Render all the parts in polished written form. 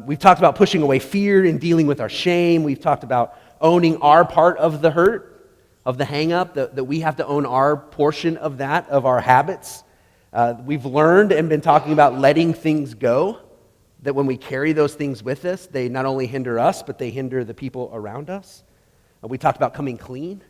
We've talked about pushing away fear and dealing with our shame. We've talked about owning our part of the hurt, of the hang-up, that we have to own our portion of that, of our habits. We've learned and been talking about letting things go, that when we carry those things with us, they not only hinder us, but they hinder the people around us. We talked about coming clean,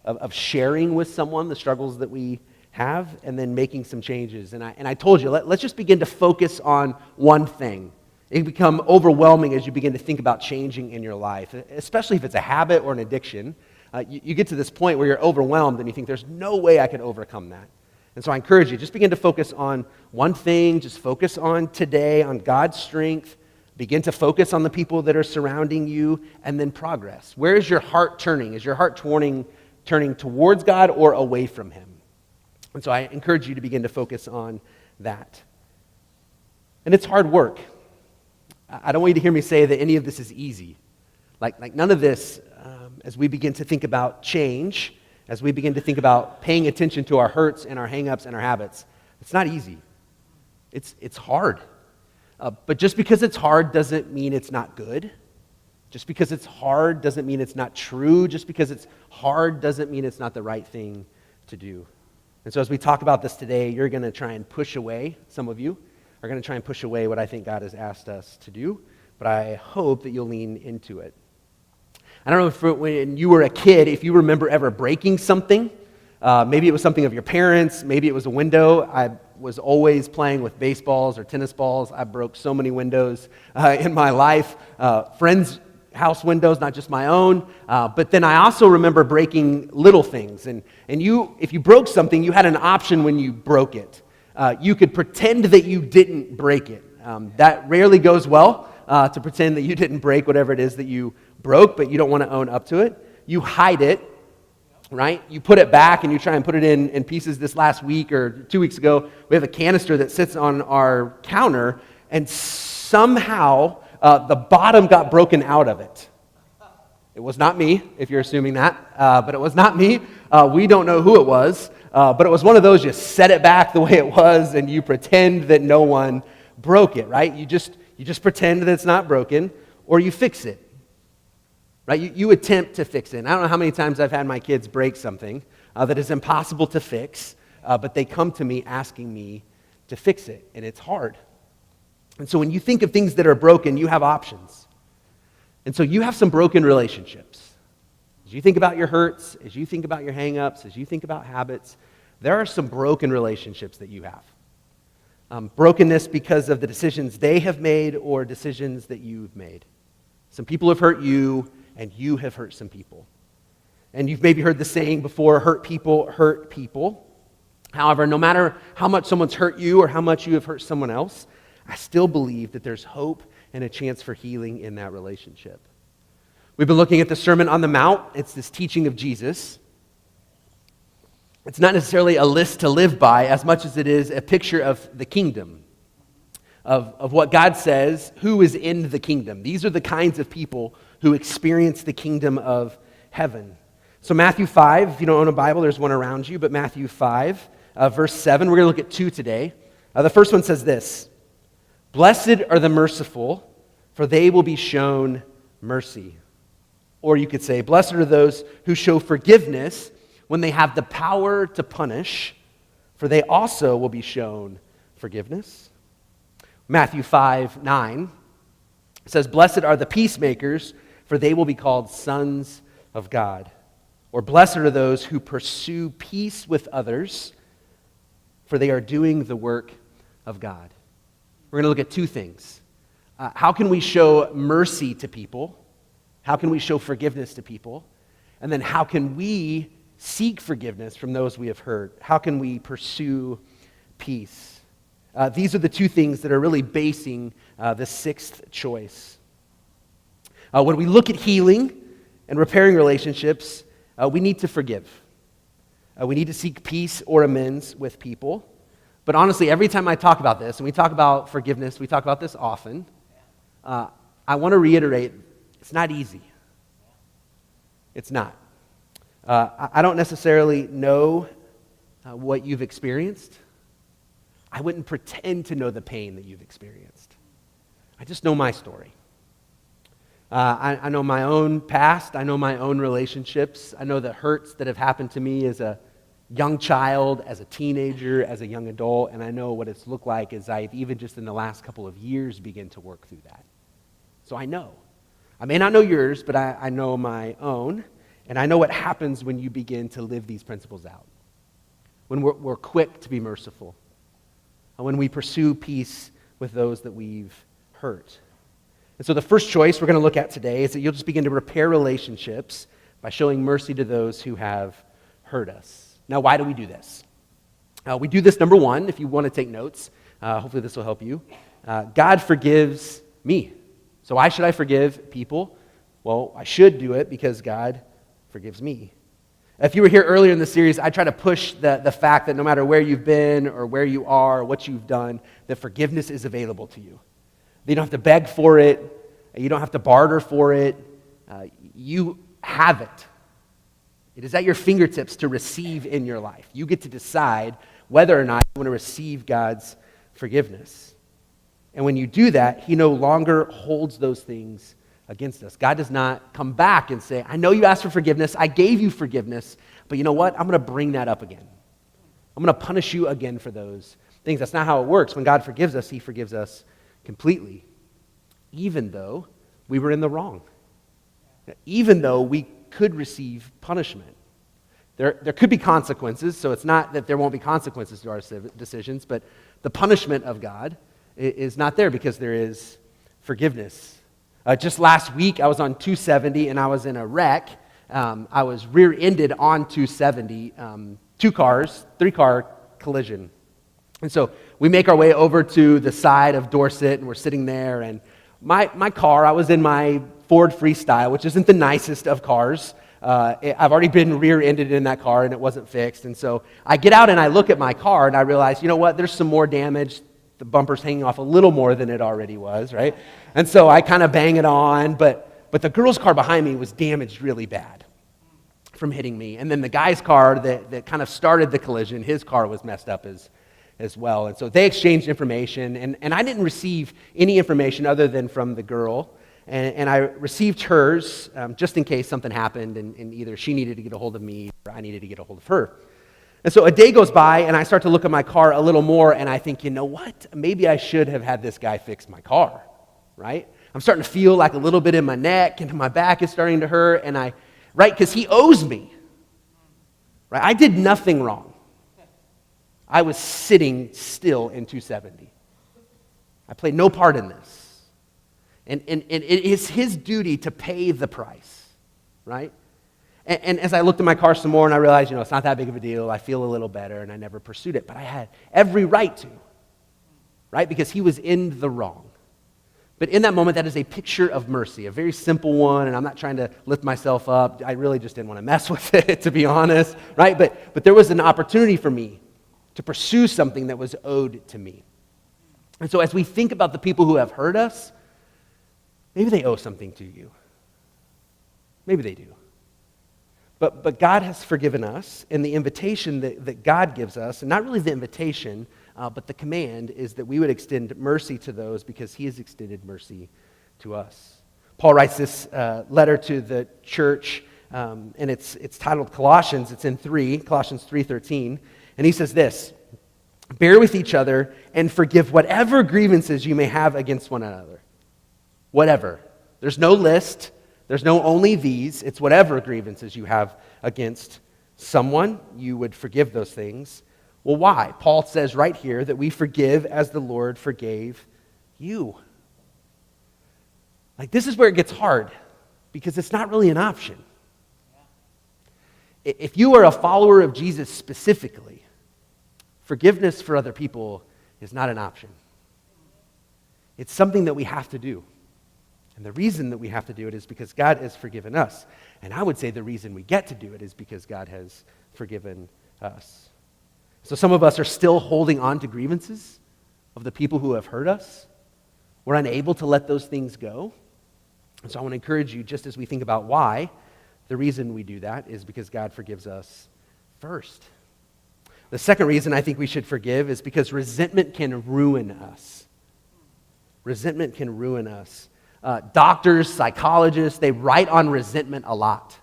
of sharing with someone the struggles that we have, and then making some changes. And I told you, let's just begin to focus on one thing. It can become overwhelming as you begin to think about changing in your life, especially if it's a habit or an addiction. You get to this point where you're overwhelmed and you think, there's no way I can overcome that. And so I encourage you, just begin to focus on one thing. Just focus on today, on God's strength. Begin to focus on the people that are surrounding you, and then progress. Where is your heart turning? Is your heart turning towards God or away from Him? And so I encourage you to begin to focus on that. And it's hard work. I don't want you to hear me say that any of this is easy. Like none of this, as we begin to think about change, as we begin to think about paying attention to our hurts and our hang-ups and our habits, it's not easy. It's hard. But just because it's hard doesn't mean it's not good. Just because it's hard doesn't mean it's not true. Just because it's hard doesn't mean it's not the right thing to do. And so as we talk about this today, you're going to try and push away, some of you are going to try and push away what I think God has asked us to do, but I hope that you'll lean into it. I don't know if when you were a kid, if you remember ever breaking something. Maybe it was something of your parents, maybe it was a window. I was always playing with baseballs or tennis balls. I broke so many windows in my life. Friends' house windows, not just my own. But then I also remember breaking little things. And if you broke something, you had an option when you broke it. You could pretend that you didn't break it. That rarely goes well, to pretend that you didn't break whatever it is that you broke, but you don't want to own up to it. You hide it, right? You put it back and you try and put it in pieces. This last week or 2 weeks ago, we have a canister that sits on our counter, and somehow the bottom got broken out of it. It was not me, if you're assuming that, but it was not me. We don't know who it was. But it was one of those, you set it back the way it was and you pretend that no one broke it, right? You just pretend that it's not broken, or you fix it, right? You attempt to fix it. And I don't know how many times I've had my kids break something that is impossible to fix, but they come to me asking me to fix it, and it's hard. And so when you think of things that are broken, you have options. And so you have some broken relationships. As you think about your hurts, as you think about your hang-ups, as you think about habits, there are some broken relationships that you have. Brokenness because of the decisions they have made or decisions that you've made. Some people have hurt you, and you have hurt some people. And you've maybe heard the saying before, hurt people hurt people. However, no matter how much someone's hurt you or how much you have hurt someone else, I still believe that there's hope and a chance for healing in that relationship. We've been looking at the Sermon on the Mount. It's this teaching of Jesus. It's not necessarily a list to live by as much as it is a picture of the kingdom, of what God says, who is in the kingdom. These are the kinds of people who experience the kingdom of heaven. So Matthew 5, if you don't own a Bible, there's one around you, but Matthew 5, verse 7, we're going to look at two today. The first one says this: "Blessed are the merciful, for they will be shown mercy." Or you could say, "Blessed are those who show forgiveness when they have the power to punish, for they also will be shown forgiveness." Matthew 5:9 says, "Blessed are the peacemakers, for they will be called sons of God." Or, "Blessed are those who pursue peace with others, for they are doing the work of God." We're going to look at two things. How can we show mercy to people? How can we show forgiveness to people? And then how can we seek forgiveness from those we have hurt? How can we pursue peace? These are the two things that are really basing the sixth choice. When we look at healing and repairing relationships, we need to forgive. We need to seek peace or amends with people. But honestly, every time I talk about this, and we talk about forgiveness, we talk about this often, I want to reiterate, it's not easy. It's not. I don't necessarily know what you've experienced. I wouldn't pretend to know the pain that you've experienced. I just know my story. I know my own past. I know my own relationships. I know the hurts that have happened to me as a young child, as a teenager, as a young adult, and I know what it's looked like as I've even just in the last couple of years begin to work through that. So I know. I may not know yours, but I know my own, and I know what happens when you begin to live these principles out. When we're quick to be merciful, and when we pursue peace with those that we've hurt. And so the first choice we're going to look at today is that you'll just begin to repair relationships by showing mercy to those who have hurt us. Now, why do we do this? We do this, number one, if you want to take notes. Hopefully this will help you. God forgives me. So why should I forgive people? Well, I should do it because God forgives me. If you were here earlier in the series, I try to push the fact that no matter where you've been or where you are or what you've done, that forgiveness is available to you. You don't have to beg for it. You don't have to barter for it. You have it. It is at your fingertips to receive in your life. You get to decide whether or not you want to receive God's forgiveness. And when you do that, He no longer holds those things against us. God does not come back and say, I know you asked for forgiveness. I gave you forgiveness. But you know what? I'm going to bring that up again. I'm going to punish you again for those things. That's not how it works. When God forgives us, He forgives us completely, even though we were in the wrong. Even though we could receive punishment. There could be consequences, so it's not that there won't be consequences to our decisions, but the punishment of God is not there because there is forgiveness. Just last week, I was on 270 and I was in a wreck. I was rear-ended on 270, three-car collision. And so we make our way over to the side of Dorset and we're sitting there, and my car, I was in my Ford Freestyle, which isn't the nicest of cars. I've already been rear-ended in that car and it wasn't fixed. And so I get out and I look at my car and I realize, you know what, there's some more damage. The bumper's hanging off a little more than it already was, right? And so I kind of bang it on, but the girl's car behind me was damaged really bad from hitting me. And then the guy's car that kind of started the collision, his car was messed up as well. And so they exchanged information, and I didn't receive any information other than from the girl. And I received hers just in case something happened and either she needed to get a hold of me or I needed to get a hold of her. And so a day goes by and I start to look at my car a little more and I think, you know what? Maybe I should have had this guy fix my car, right? I'm starting to feel like a little bit in my neck and my back is starting to hurt right? Because he owes me, right? I did nothing wrong. I was sitting still in 270. I played no part in this. And it is his duty to pay the price, right? And as I looked at my car some more and I realized, it's not that big of a deal. I feel a little better and I never pursued it. But I had every right to, right? Because he was in the wrong. But in that moment, that is a picture of mercy, a very simple one. And I'm not trying to lift myself up. I really just didn't want to mess with it, to be honest, right? But there was an opportunity for me to pursue something that was owed to me. And so as we think about the people who have hurt us, maybe they owe something to you. Maybe they do. But God has forgiven us, and the invitation that God gives us, and not really the invitation, but the command, is that we would extend mercy to those because He has extended mercy to us. Paul writes this letter to the church, and it's titled Colossians. It's in Colossians 3:13, and he says this: "Bear with each other and forgive whatever grievances you may have against one another." Whatever. There's no list. There's no only these. It's whatever grievances you have against someone, you would forgive those things. Well, why? Paul says right here that we forgive as the Lord forgave you. Like, this is where it gets hard because it's not really an option. If you are a follower of Jesus specifically, forgiveness for other people is not an option. It's something that we have to do. And the reason that we have to do it is because God has forgiven us. And I would say the reason we get to do it is because God has forgiven us. So some of us are still holding on to grievances of the people who have hurt us. We're unable to let those things go. And so I want to encourage you, just as we think about why, the reason we do that is because God forgives us first. The second reason I think we should forgive is because resentment can ruin us. Resentment can ruin us. Doctors, psychologists, they write on resentment a lot.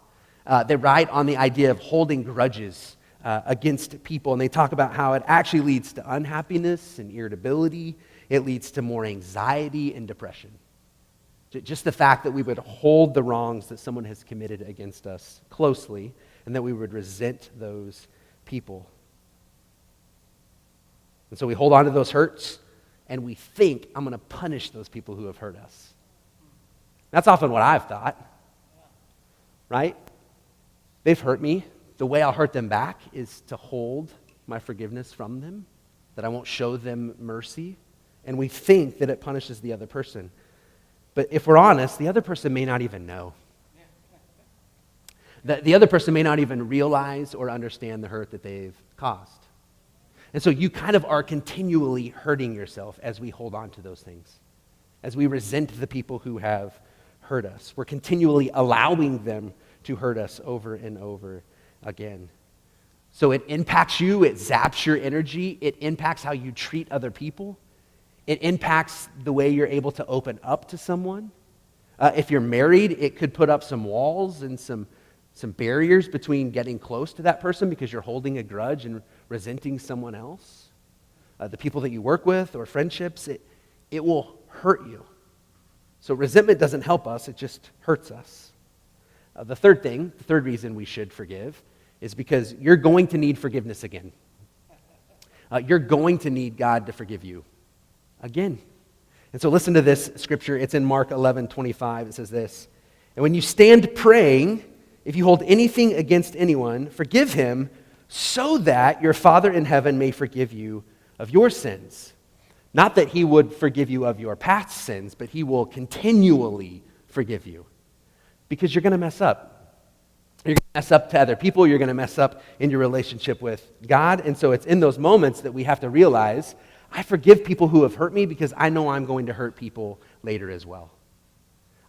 They write on the idea of holding grudges against people, and they talk about how it actually leads to unhappiness and irritability. It leads to more anxiety and depression. Just the fact that we would hold the wrongs that someone has committed against us closely, and that we would resent those people. And so we hold on to those hurts, and we think, I'm going to punish those people who have hurt us. That's often what I've thought, right? They've hurt me. The way I'll hurt them back is to hold my forgiveness from them, that I won't show them mercy. And we think that it punishes the other person. But if we're honest, the other person may not even know. The other person may not even realize or understand the hurt that they've caused. And so you kind of are continually hurting yourself as we hold on to those things, as we resent the people who have hurt us. We're continually allowing them to hurt us over and over again. So it impacts you, it zaps your energy, it impacts how you treat other people, it impacts the way you're able to open up to someone. If you're married, it could put up some walls and some barriers between getting close to that person because you're holding a grudge and resenting someone else. The people that you work with or friendships, it will hurt you. So resentment doesn't help us, it just hurts us. The third reason we should forgive is because you're going to need forgiveness again. You're going to need God to forgive you again. And so listen to this scripture. It's in Mark 11:25. It says this, "And when you stand praying, if you hold anything against anyone, forgive him so that your Father in heaven may forgive you of your sins. Not that he would forgive you of your past sins, but he will continually forgive you." Because you're going to mess up. You're going to mess up to other people. You're going to mess up in your relationship with God. And so it's in those moments that we have to realize, I forgive people who have hurt me because I know I'm going to hurt people later as well.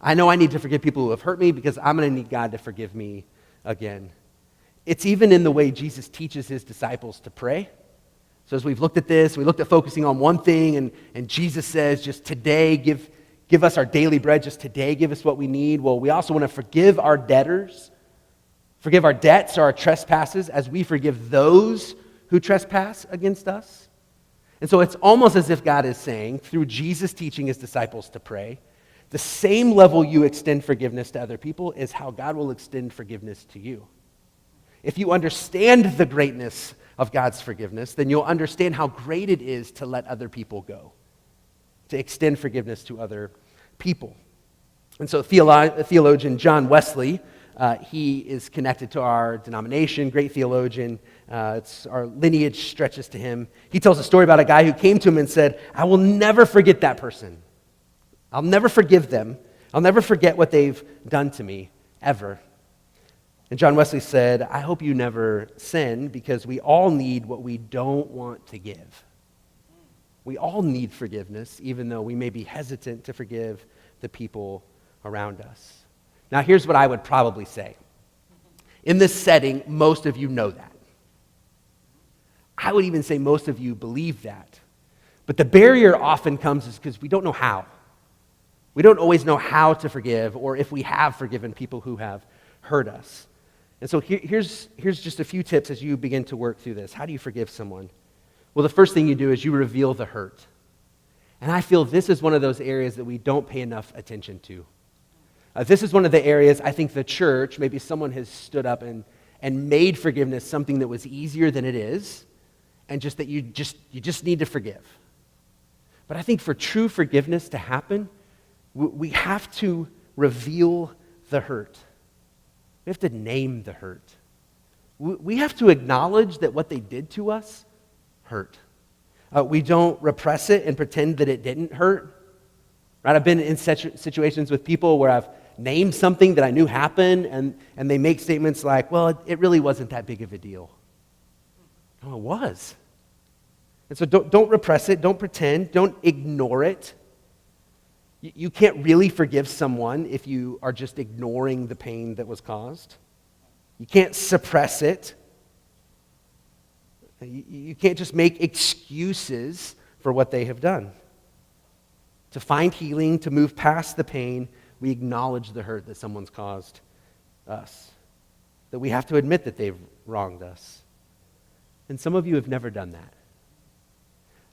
I know I need to forgive people who have hurt me because I'm going to need God to forgive me again. It's even in the way Jesus teaches his disciples to pray. So as we've looked at this, we looked at focusing on one thing, and Jesus says, just today, give us our daily bread, just today, give us what we need. Well, we also want to forgive our debtors, forgive our debts or our trespasses as we forgive those who trespass against us. And so it's almost as if God is saying, through Jesus teaching his disciples to pray, the same level you extend forgiveness to other people is how God will extend forgiveness to you. If you understand the greatness of God's forgiveness, then you'll understand how great it is to let other people go, to extend forgiveness to other people. And so theologian John Wesley, he is connected to our denomination, great theologian. Our lineage stretches to him. He tells a story about a guy who came to him and said, I will never forget that person. I'll never forgive them. I'll never forget what they've done to me, ever. And John Wesley said, I hope you never sin, because we all need what we don't want to give. We all need forgiveness, even though we may be hesitant to forgive the people around us. Now, here's what I would probably say. In this setting, most of you know that. I would even say most of you believe that. But the barrier often comes is because we don't know how. We don't always know how to forgive, or if we have forgiven people who have hurt us. And so here's just a few tips as you begin to work through this. How do you forgive someone? Well, the first thing you do is you reveal the hurt. And I feel this is one of those areas that we don't pay enough attention to. This is one of the areas I think the church, maybe someone has stood up and made forgiveness something that was easier than it is, and just that you just need to forgive. But I think for true forgiveness to happen, we have to reveal the hurt. We have to name the hurt. We have to acknowledge that what they did to us hurt. We don't repress it and pretend that it didn't hurt. Right? I've been in situations with people where I've named something that I knew happened, and they make statements like, well, it really wasn't that big of a deal. No, it was. And so don't repress it, don't pretend, don't ignore it. You can't really forgive someone if you are just ignoring the pain that was caused. You can't suppress it. You can't just make excuses for what they have done. To find healing, to move past the pain, we acknowledge the hurt that someone's caused us. That we have to admit that they've wronged us. And some of you have never done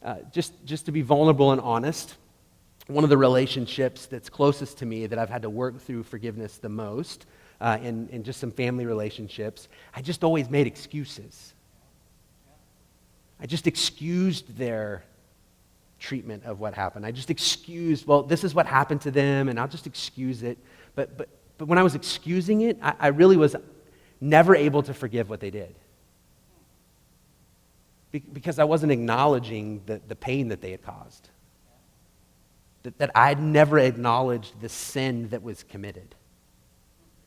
that. Just to be vulnerable and honest, one of the relationships that's closest to me that I've had to work through forgiveness the most, in just some family relationships, I just always made excuses. I just excused their treatment of what happened. I just excused, well, this is what happened to them, and I'll just excuse it. But when I was excusing it, I really was never able to forgive what they did. Because I wasn't acknowledging the pain that they had caused. That I'd never acknowledged the sin that was committed.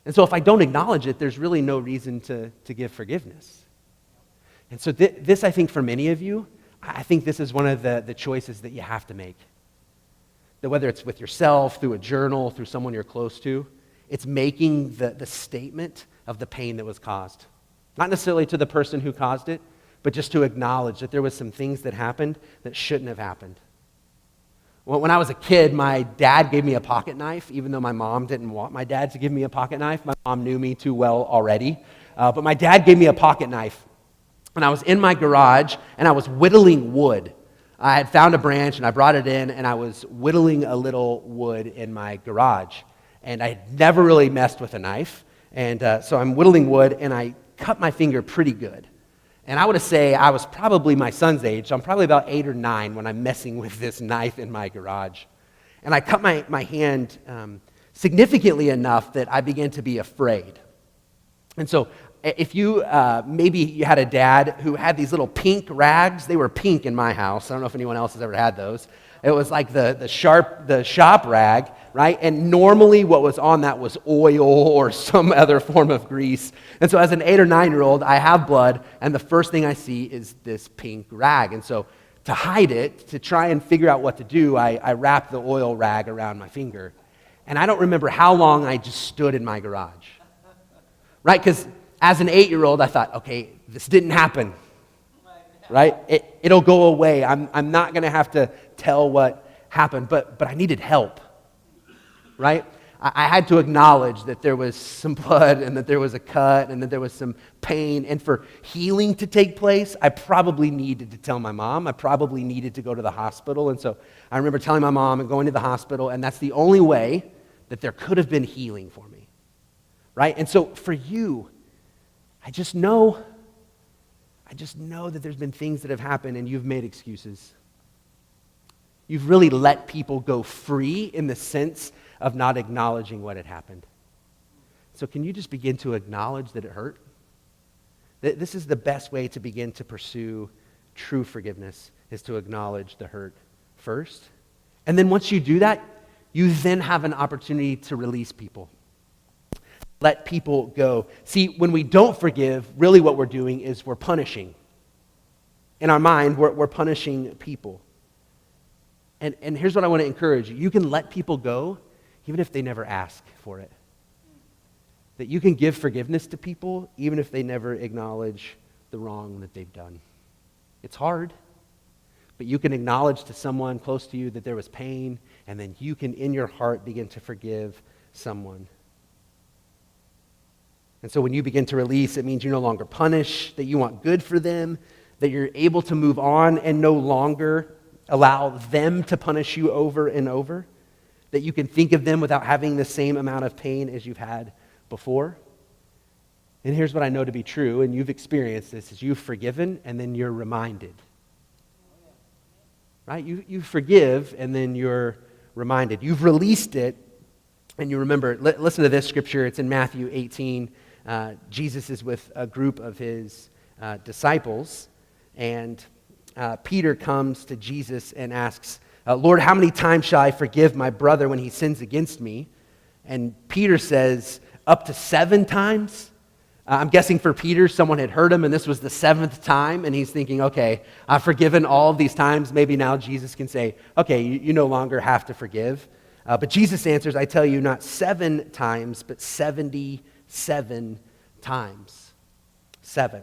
And so if I don't acknowledge it, there's really no reason to give forgiveness. And so this, I think, for many of you, I think this is one of the choices that you have to make. That whether it's with yourself, through a journal, through someone you're close to, it's making the statement of the pain that was caused. Not necessarily to the person who caused it, but just to acknowledge that there was some things that happened that shouldn't have happened. Well, when I was a kid, my dad gave me a pocket knife, even though my mom didn't want my dad to give me a pocket knife. My mom knew me too well already. But my dad gave me a pocket knife. And I was in my garage, and I was whittling wood. I had found a branch, and I brought it in, and I was whittling a little wood in my garage. And I had never really messed with a knife. And so I'm whittling wood, and I cut my finger pretty good. And I would say I was probably my son's age. So I'm probably about 8 or 9 when I'm messing with this knife in my garage. And I cut my hand significantly enough that I began to be afraid. And so if you, maybe you had a dad who had these little pink rags. They were pink in my house. I don't know if anyone else has ever had those. It was like the shop rag, right? And normally what was on that was oil or some other form of grease. And so as an 8 or 9-year-old, I have blood, and the first thing I see is this pink rag. And so to hide it, to try and figure out what to do, I wrapped the oil rag around my finger. And I don't remember how long I just stood in my garage, right? Because as an 8-year-old, I thought, okay, this didn't happen, right? It'll go away. I'm not going to have to tell what happened, but I needed help, right? I had to acknowledge that there was some blood and that there was a cut and that there was some pain. And for healing to take place, I probably needed to tell my mom. I probably needed to go to the hospital. And so I remember telling my mom and going to the hospital, and that's the only way that there could have been healing for me, right? And so for you, I just know that there's been things that have happened and you've made excuses. You've really let people go free in the sense of not acknowledging what had happened. So can you just begin to acknowledge that it hurt? This is the best way to begin to pursue true forgiveness, is to acknowledge the hurt first. And then once you do that, you then have an opportunity to release people. Let people go. See, when we don't forgive, really what we're doing is we're punishing. In our mind, we're punishing people. And here's what I want to encourage you. You can let people go even if they never ask for it. That you can give forgiveness to people even if they never acknowledge the wrong that they've done. It's hard, but you can acknowledge to someone close to you that there was pain, and then you can, in your heart, begin to forgive someone. And so when you begin to release, it means you no longer punish, that you want good for them, that you're able to move on and no longer allow them to punish you over and over, that you can think of them without having the same amount of pain as you've had before. And here's what I know to be true, and you've experienced this, is you've forgiven and then you're reminded. Right? You forgive and then you're reminded. You've released it and you remember. Listen to this scripture. It's in Matthew 18. Jesus is with a group of his disciples, and Peter comes to Jesus and asks, Lord, how many times shall I forgive my brother when he sins against me? And Peter says, up to 7 times. I'm guessing for Peter, someone had hurt him, and this was the 7th time, and he's thinking, okay, I've forgiven all of these times. Maybe now Jesus can say, okay, you no longer have to forgive. But Jesus answers, I tell you, not 7 times, but 77 times. 7.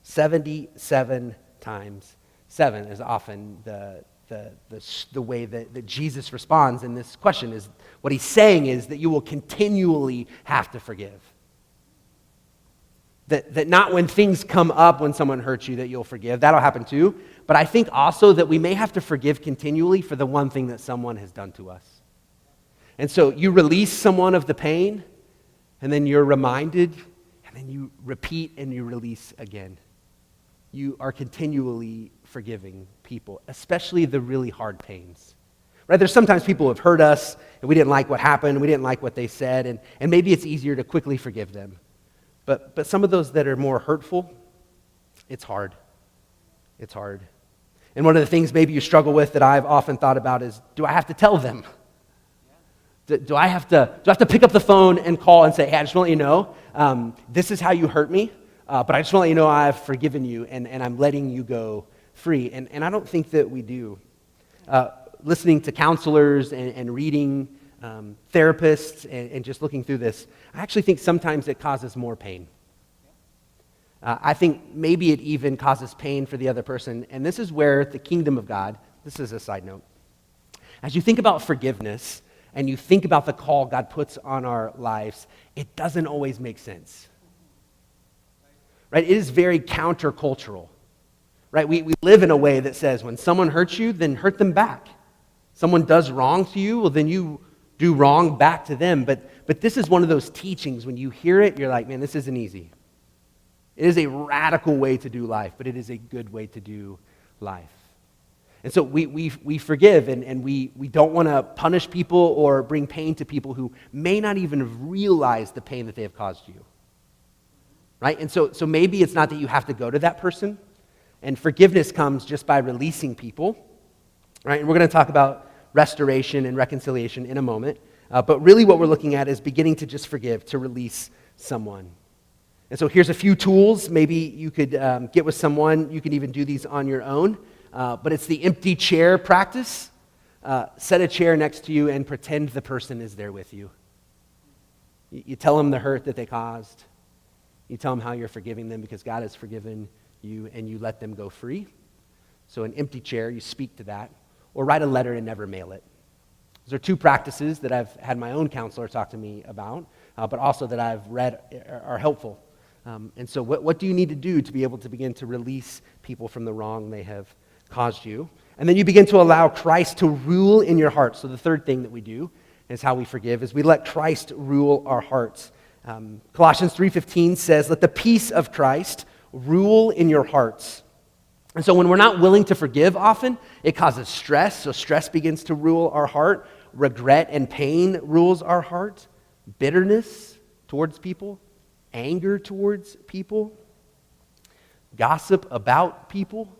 77 times. 7 is often the the way that Jesus responds in this question is, what he's saying is that you will continually have to forgive. That not when things come up when someone hurts you that you'll forgive. That'll happen too. But I think also that we may have to forgive continually for the one thing that someone has done to us. And so you release someone of the pain, and then you're reminded, and then you repeat and you release again. You are continually forgiving people, especially the really hard pains. Right? There's sometimes people who have hurt us, and we didn't like what happened, we didn't like what they said, and maybe it's easier to quickly forgive them. But some of those that are more hurtful, it's hard. It's hard. And one of the things maybe you struggle with that I've often thought about is, do I have to tell them? Do I have to pick up the phone and call and say, hey, I just want to let you know, this is how you hurt me, but I just want to let you know I've forgiven you and I'm letting you go free. And I don't think that we do. Listening to counselors and reading therapists and just looking through this, I actually think sometimes it causes more pain. I think maybe it even causes pain for the other person. And this is where the kingdom of God, this is a side note, as you think about forgiveness and you think about the call God puts on our lives, it doesn't always make sense. Right? It is very countercultural. Right? We live in a way that says when someone hurts you, then hurt them back. Someone does wrong to you, well, then you do wrong back to them. But this is one of those teachings, when you hear it, you're like, man, this isn't easy. It is a radical way to do life, but it is a good way to do life. And so we forgive, and we don't want to punish people or bring pain to people who may not even have realized the pain that they have caused you. Right? And so maybe it's not that you have to go to that person, and forgiveness comes just by releasing people. Right? And we're going to talk about restoration and reconciliation in a moment. But really what we're looking at is beginning to just forgive, to release someone. And so here's a few tools. Maybe you could get with someone. You can even do these on your own. But it's the empty chair practice. Set a chair next to you and pretend the person is there with you. You tell them the hurt that they caused. You tell them how you're forgiving them because God has forgiven you, and you let them go free. So an empty chair, you speak to that. Or write a letter and never mail it. Those are two practices that I've had my own counselor talk to me about, but also that I've read are helpful. And so what do you need to do to be able to begin to release people from the wrong they have caused you? And then you begin to allow Christ to rule in your heart. So the third thing that we do is how we forgive, is we let Christ rule our hearts. Colossians 3:15 says, let the peace of Christ rule in your hearts. And so when we're not willing to forgive often, it causes stress. So stress begins to rule our heart. Regret and pain rules our heart. Bitterness towards people. Anger towards people. Gossip about people.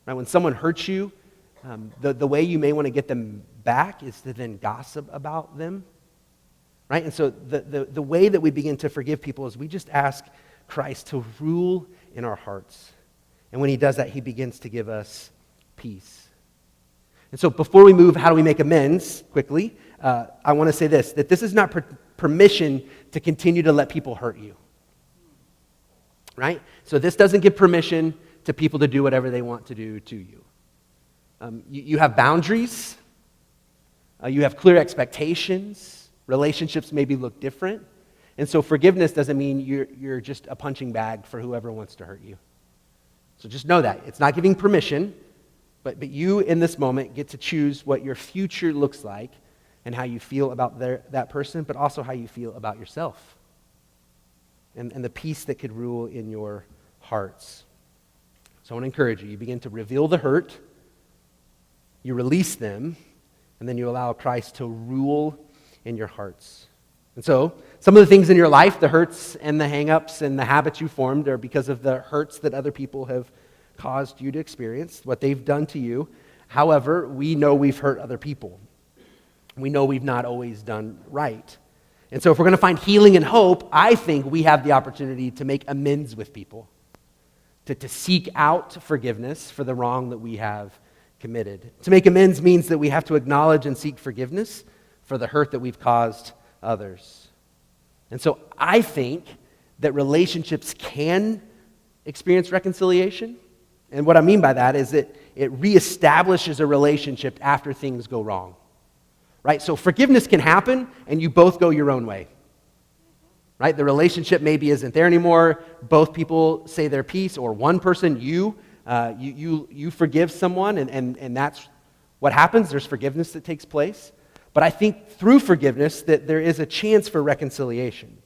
Right? When someone hurts you, the way you may want to get them back is to then gossip about them. Right? And so the way that we begin to forgive people is we just ask Christ to rule in our hearts. And when he does that, he begins to give us peace. And so before we move, how do we make amends, quickly, I want to say this, that this is not permission to continue to let people hurt you. Right? So this doesn't give permission to people to do whatever they want to do to you. You have boundaries. You have clear expectations. Relationships maybe look different. And so forgiveness doesn't mean you're just a punching bag for whoever wants to hurt you. So just know that. It's not giving permission, but you in this moment get to choose what your future looks like and how you feel about that person, but also how you feel about yourself and the peace that could rule in your hearts. So I want to encourage you. You begin to reveal the hurt, you release them, and then you allow Christ to rule in your hearts. And so, some of the things in your life, the hurts and the hang-ups and the habits you formed are because of the hurts that other people have caused you to experience, what they've done to you. However, we know we've hurt other people. We know we've not always done right. And so if we're going to find healing and hope, I think we have the opportunity to make amends with people, to seek out forgiveness for the wrong that we have committed. To make amends means that we have to acknowledge and seek forgiveness for the hurt that we've caused others. And so I think that relationships can experience reconciliation And what I mean by that is that it reestablishes a relationship after things go wrong. Right? So forgiveness can happen and you both go your own way. Right? The relationship maybe isn't there anymore. Both people say their piece, or one person, you forgive someone, and that's what happens. There's forgiveness that takes place. But I think through forgiveness that there is a chance for reconciliation,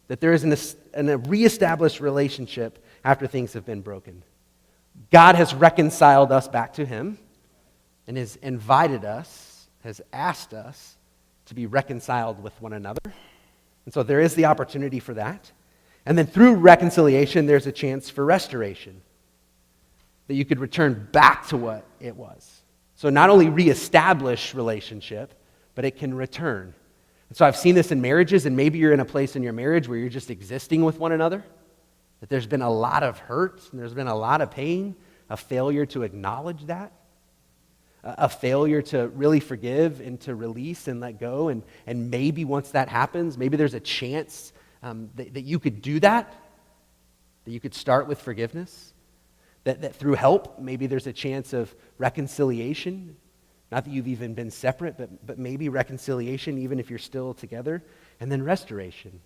that there is a reestablished relationship after things have been broken. God has reconciled us back to him and has invited us, has asked us to be reconciled with one another. And so there is the opportunity for that. And then through reconciliation, there's a chance for restoration, that you could return back to what it was. So not only reestablish relationship, but it can return. And so I've seen this in marriages, and maybe you're in a place in your marriage where you're just existing with one another, that there's been a lot of hurt, and there's been a lot of pain, a failure to acknowledge that, a failure to really forgive and to release and let go. And maybe once that happens, maybe there's a chance that you could do that you could start with forgiveness, that through help, maybe there's a chance of reconciliation. Not that you've even been separate, but maybe reconciliation even if you're still together. And then restoration.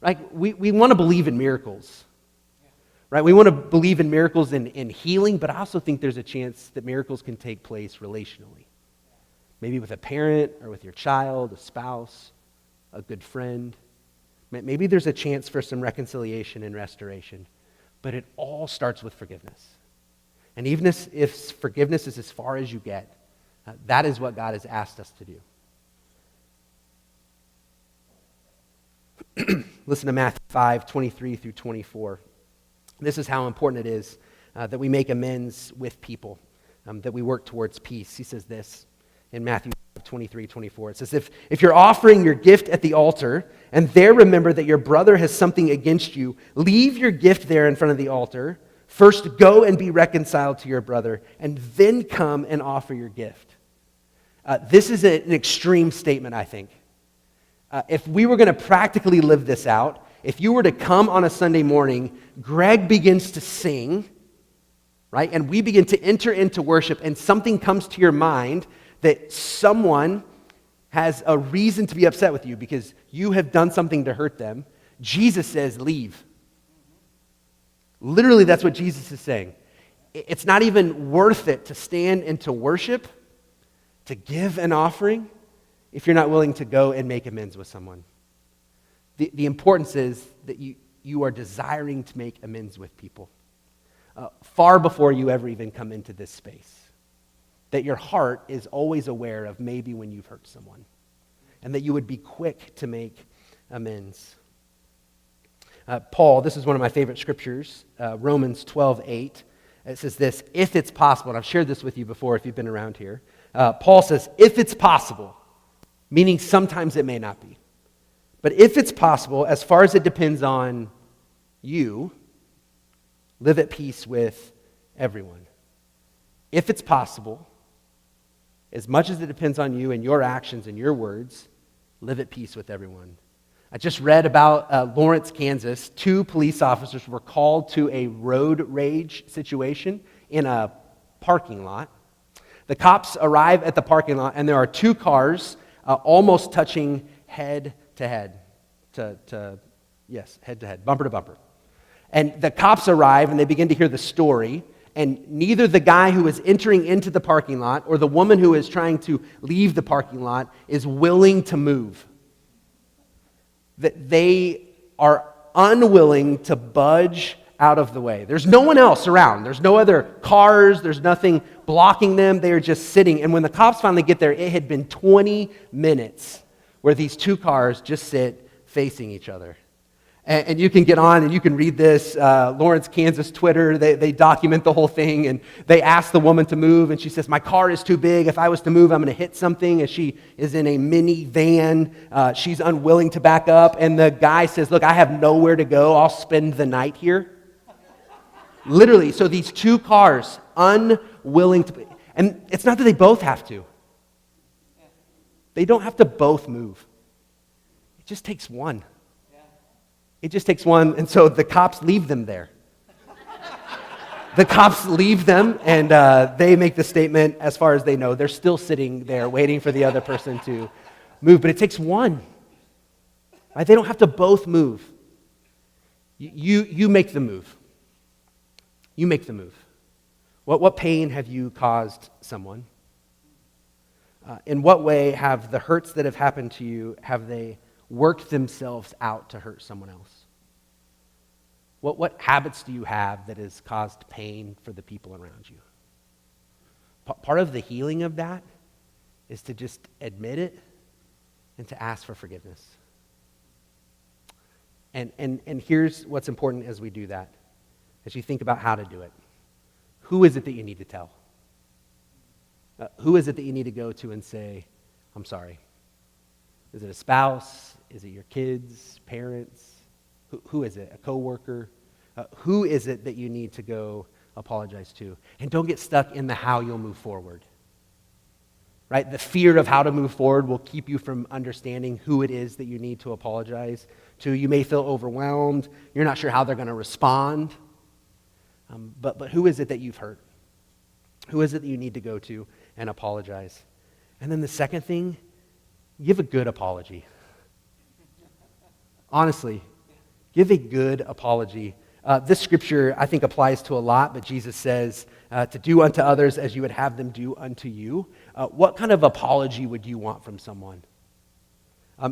Like we want to believe in miracles. Right? We want to believe in miracles in healing, but I also think there's a chance that miracles can take place relationally. Maybe with a parent or with your child, a spouse, a good friend. Maybe there's a chance for some reconciliation and restoration. But it all starts with forgiveness. And even if forgiveness is as far as you get, that is what God has asked us to do. Listen to Matthew 5:23 through 24. This is how important it is that we make amends with people, that we work towards peace. He says this in Matthew 23:24. It says, if you're offering your gift at the altar, and there remember that your brother has something against you, leave your gift there in front of the altar. First go and be reconciled to your brother, and then come and offer your gift. This is an extreme statement, I think. If we were going to practically live this out, if you were to come on a Sunday morning, Greg begins to sing, right? And we begin to enter into worship, and something comes to your mind that someone has a reason to be upset with you because you have done something to hurt them. Jesus says, leave. Literally, that's what Jesus is saying. It's not even worth it to stand and to worship, to give an offering, if you're not willing to go and make amends with someone. The importance is that you are desiring to make amends with people far before you ever even come into this space. That your heart is always aware of maybe when you've hurt someone, and that you would be quick to make amends. Paul, this is one of my favorite scriptures, Romans 12:8. It says this, if it's possible, and I've shared this with you before if you've been around here. Paul says, if it's possible, meaning sometimes it may not be. But if it's possible, as far as it depends on you, live at peace with everyone. If it's possible, as much as it depends on you and your actions and your words, live at peace with everyone. I just read about Lawrence, Kansas. 2 police officers were called to a road rage situation in a parking lot. The cops arrive at the parking lot, and there are 2 cars almost touching head to head, head to head, bumper to bumper. And the cops arrive, and they begin to hear the story, and neither the guy who is entering into the parking lot or the woman who is trying to leave the parking lot is willing to move. That they are unwilling to budge out of the way. There's no one else around. There's no other cars. There's nothing blocking them. They are just sitting. And when the cops finally get there, it had been 20 minutes where these 2 cars just sit facing each other. And you can get on and you can read this. Lawrence, Kansas Twitter, they document the whole thing. And they ask the woman to move. And she says, my car is too big. If I was to move, I'm going to hit something. As she is in a minivan, she's unwilling to back up. And the guy says, look, I have nowhere to go. I'll spend the night here. Literally, so these 2 cars, unwilling to... And it's not that they both have to. They don't have to both move. It just takes one. It just takes one, and so the cops leave them there. The cops leave them, and they make the statement, as far as they know, they're still sitting there waiting for the other person to move. But it takes one. Right? They don't have to both move. You make the move. You make the move. What pain have you caused someone? In what way have the hurts that have happened to you, have they worked themselves out to hurt someone else? What habits do you have that has caused pain for the people around you? Part of the healing of that is to just admit it and to ask for forgiveness. And here's what's important as we do that, as you think about how to do it. Who is it that you need to tell? Who is it that you need to go to and say, I'm sorry? Is it a spouse? Is it your kids, parents? Who is it? A coworker? Who is it that you need to go apologize to? And don't get stuck in the how you'll move forward. Right? The fear of how to move forward will keep you from understanding who it is that you need to apologize to. You may feel overwhelmed. You're not sure how they're going to respond. But who is it that you've hurt? Who is it that you need to go to and apologize? And then the second thing, give a good apology. Honestly, give a good apology. This scripture, I think, applies to a lot, but Jesus says to do unto others as you would have them do unto you. What kind of apology would you want from someone?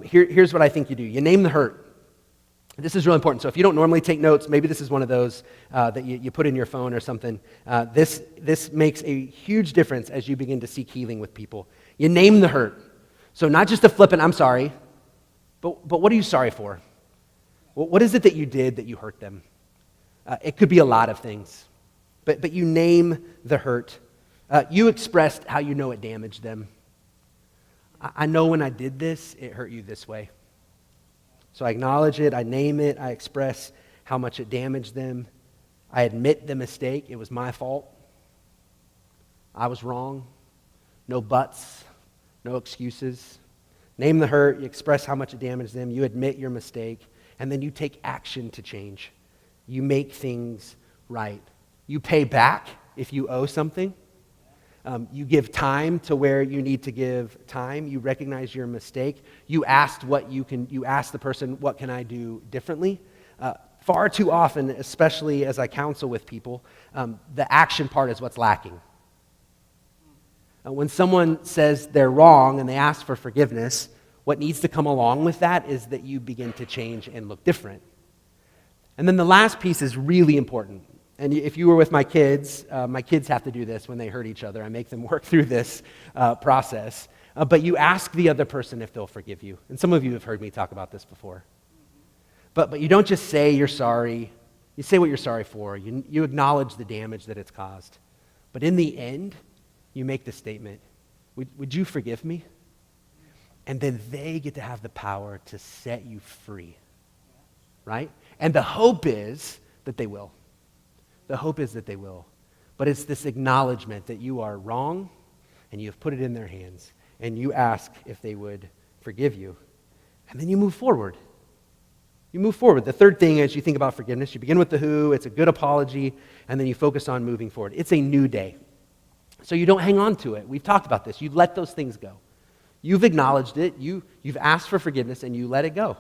Here's what I think you do. You name the hurt. This is really important. So if you don't normally take notes, maybe this is one of those that you put in your phone or something. This makes a huge difference as you begin to seek healing with people. You name the hurt. So not just a flippant, I'm sorry, but what are you sorry for? What is it that you did that you hurt them? It could be a lot of things, but you name the hurt. You expressed how you know it damaged them. I know when I did this, it hurt you this way. So I acknowledge it, I name it, I express how much it damaged them. I admit the mistake, it was my fault. I was wrong. No buts, no excuses. Name the hurt, you express how much it damaged them, you admit your mistake, and then you take action to change. You make things right. You pay back if you owe something. You give time to where you need to give time. You recognize your mistake. You ask the person, what can I do differently? Far too often, especially as I counsel with people, the action part is what's lacking. When someone says they're wrong and they ask for forgiveness, what needs to come along with that is that you begin to change and look different. And then the last piece is really important. And if you were with my kids have to do this when they hurt each other. I make them work through this process. But you ask the other person if they'll forgive you. And some of you have heard me talk about this before. But you don't just say you're sorry. You say what you're sorry for. You acknowledge the damage that it's caused. But in the end, you make the statement, would you forgive me? And then they get to have the power to set you free. Right? And the hope is that they will. The hope is that they will. But it's this acknowledgement that you are wrong and you have put it in their hands. And you ask if they would forgive you. And then you move forward. You move forward. The third thing as you think about forgiveness, you begin with the who, it's a good apology, and then you focus on moving forward. It's a new day. So you don't hang on to it. We've talked about this. You let those things go. You've acknowledged it. You've asked for forgiveness, and you let it go.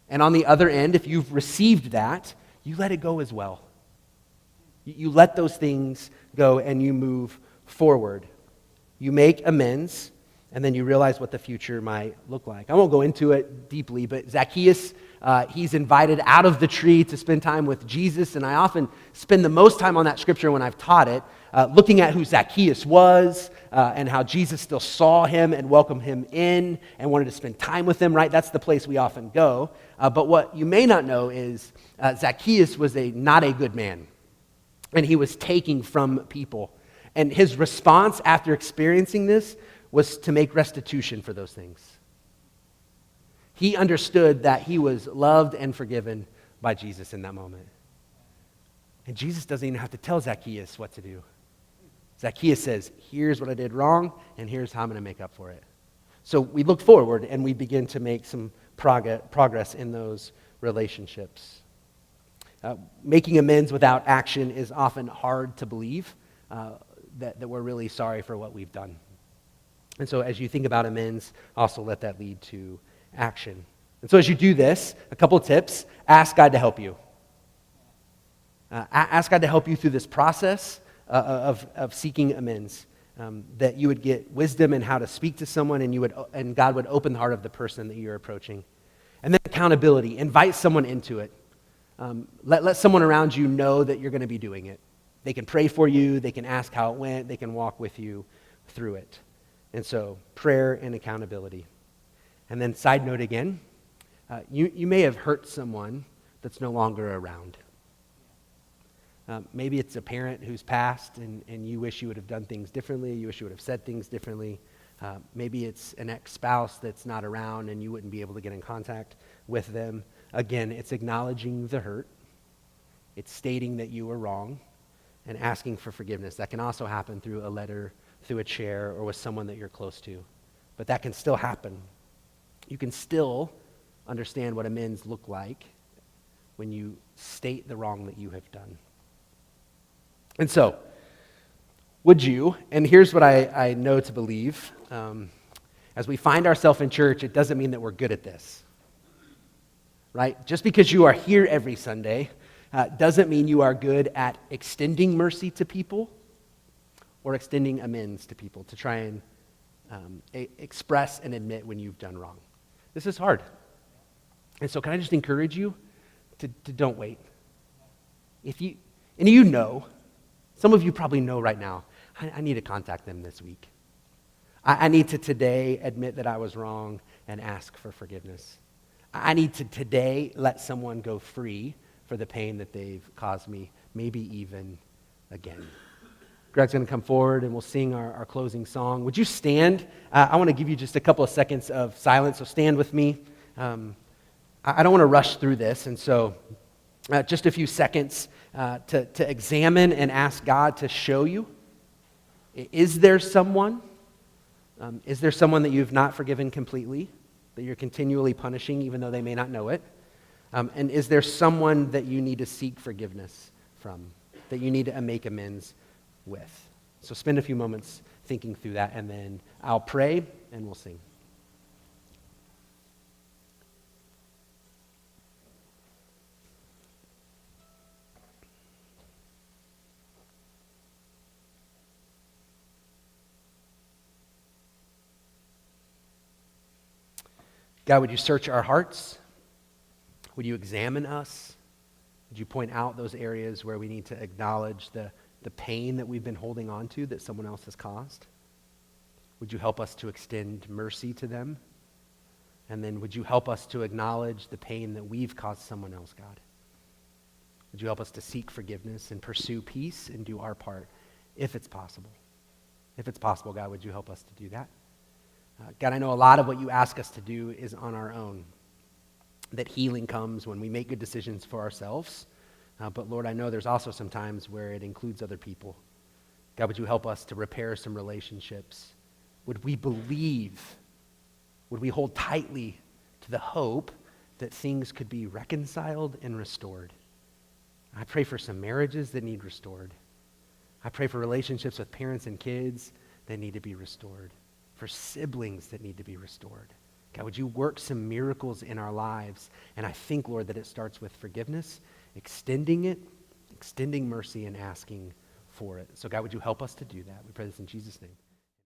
And on the other end, if you've received that, you let it go as well. You let those things go and you move forward. You make amends, and then you realize what the future might look like. I won't go into it deeply, but Zacchaeus, he's invited out of the tree to spend time with Jesus, and I often spend the most time on that scripture when I've taught it, looking at who Zacchaeus was and how Jesus still saw him and welcomed him in and wanted to spend time with him, right? That's the place we often go. But what you may not know is Zacchaeus was not a good man, and he was taking from people. And his response after experiencing this was to make restitution for those things. He understood that he was loved and forgiven by Jesus in that moment. And Jesus doesn't even have to tell Zacchaeus what to do. Zacchaeus says, here's what I did wrong, and here's how I'm going to make up for it. So we look forward, and we begin to make some progress in those relationships. Making amends without action is often hard to believe that we're really sorry for what we've done. And so as you think about amends, also let that lead to action. And so as you do this, a couple of tips. Ask God to help you. Ask God to help you through this process of seeking amends. That you would get wisdom in how to speak to someone, and God would open the heart of the person that you're approaching. And then accountability. Invite someone into it. Let someone around you know that you're going to be doing it. They can pray for you. They can ask how it went. They can walk with you through it. And so prayer and accountability. And then side note again, you may have hurt someone that's no longer around. Maybe it's a parent who's passed and you wish you would have done things differently. You wish you would have said things differently. Maybe it's an ex-spouse that's not around and you wouldn't be able to get in contact with them. Again, it's acknowledging the hurt. It's stating that you were wrong and asking for forgiveness. That can also happen through a letter, through a chair, or with someone that you're close to. But that can still happen. You can still understand what amends look like when you state the wrong that you have done. And so, would you, and here's what I know to believe, as we find ourselves in church, it doesn't mean that we're good at this, right? Just because you are here every Sunday doesn't mean you are good at extending mercy to people or extending amends to people to try and express and admit when you've done wrong. This is hard. And so can I just encourage you to don't wait. Some of you probably know right now, I need to contact them this week. I need to today admit that I was wrong and ask for forgiveness. I need to today let someone go free for the pain that they've caused me, maybe even again. Greg's going to come forward and we'll sing our closing song. Would you stand? I want to give you just a couple of seconds of silence, so stand with me. I don't want to rush through this, and so just a few seconds to examine and ask God to show you. Is there someone that you've not forgiven completely, that you're continually punishing even though they may not know it? And is there someone that you need to seek forgiveness from, that you need to make amends with? So spend a few moments thinking through that, and then I'll pray and we'll sing. God, would you search our hearts? Would you examine us? Would you point out those areas where we need to acknowledge the pain that we've been holding on to that someone else has caused? Would you help us to extend mercy to them? And then would you help us to acknowledge the pain that we've caused someone else, God? Would you help us to seek forgiveness and pursue peace and do our part if it's possible? If it's possible, God, would you help us to do that? God, I know a lot of what you ask us to do is on our own, that healing comes when we make good decisions for ourselves. But Lord, I know there's also some times where it includes other people. God, would you help us to repair some relationships? Would we believe, would we hold tightly to the hope that things could be reconciled and restored? I pray for some marriages that need restored. I pray for relationships with parents and kids that need to be restored. For siblings that need to be restored. God, would you work some miracles in our lives? And I think, Lord, that it starts with forgiveness, extending mercy, and asking for it. So God, would you help us to do that? We pray this in Jesus' name.